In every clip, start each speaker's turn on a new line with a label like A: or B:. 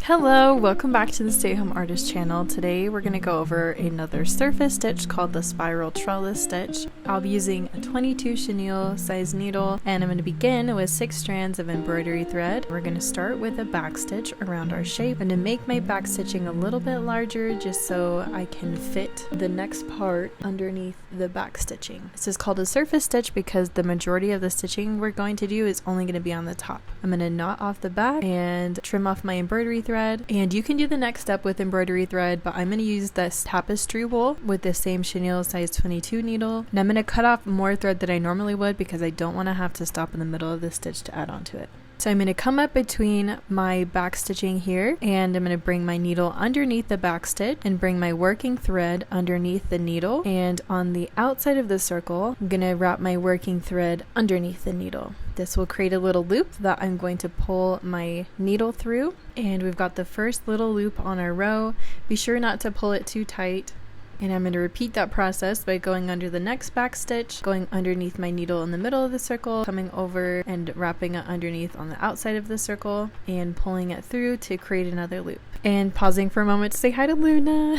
A: Hello, welcome back to the Stay Home Artist channel. Today we're going to go over another surface stitch called the spiral trellis stitch. I'll be using a 22 chenille size needle, and I'm going to begin with 6 strands of embroidery thread. We're going to start with a back stitch around our shape and to make my back stitching a little bit larger just so I can fit the next part underneath the back stitching. This is called a surface stitch because the majority of the stitching we're going to do is only going to be on the top. I'm going to knot off the back and trim off my embroidery thread. And you can do the next step with embroidery thread, but I'm going to use this tapestry wool with the same chenille size 22 needle, and I'm going to cut off more thread than I normally would because I don't want to have to stop in the middle of the stitch to add on to it. So I'm going to come up between my back stitching here, and I'm going to bring my needle underneath the back stitch and bring my working thread underneath the needle, and on the outside of the circle I'm going to wrap my working thread underneath the needle. This will create a little loop that I'm going to pull my needle through, and we've got the first little loop on our row. Be sure not to pull it too tight. And I'm going to repeat that process by going under the next back stitch, going underneath my needle in the middle of the circle, coming over and wrapping it underneath on the outside of the circle, and pulling it through to create another loop. And pausing for a moment to say hi to Luna.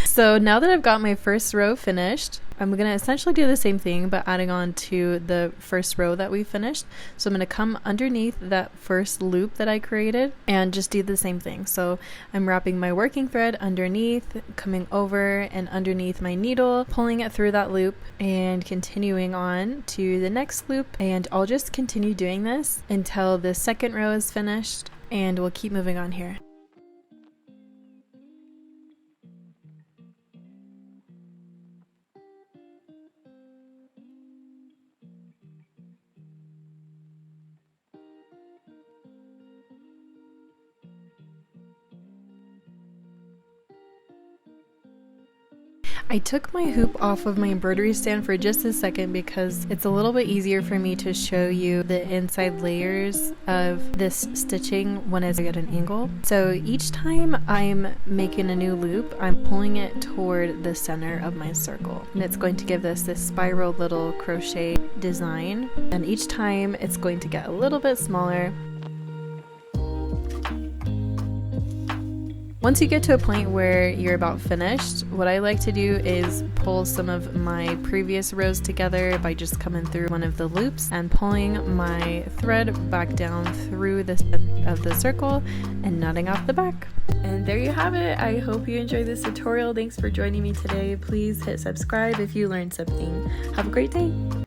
A: So now that I've got my first row finished, I'm going to essentially do the same thing but adding on to the first row that we finished. So I'm going to come underneath that first loop that I created and just do the same thing. So I'm wrapping my working thread underneath, coming over and underneath my needle, pulling it through that loop and continuing on to the next loop. And I'll just continue doing this until the second row is finished, and we'll keep moving on here. I took my hoop off of my embroidery stand for just a second because it's a little bit easier for me to show you the inside layers of this stitching when it's at an angle. So each time I'm making a new loop, I'm pulling it toward the center of my circle, and it's going to give us this spiral little crochet design, and each time it's going to get a little bit smaller. Once you get to a point where you're about finished, what I like to do is pull some of my previous rows together by just coming through one of the loops and pulling my thread back down through the center of the circle and knotting off the back. And there you have it. I hope you enjoyed this tutorial. Thanks for joining me today. Please hit subscribe if you learned something. Have a great day.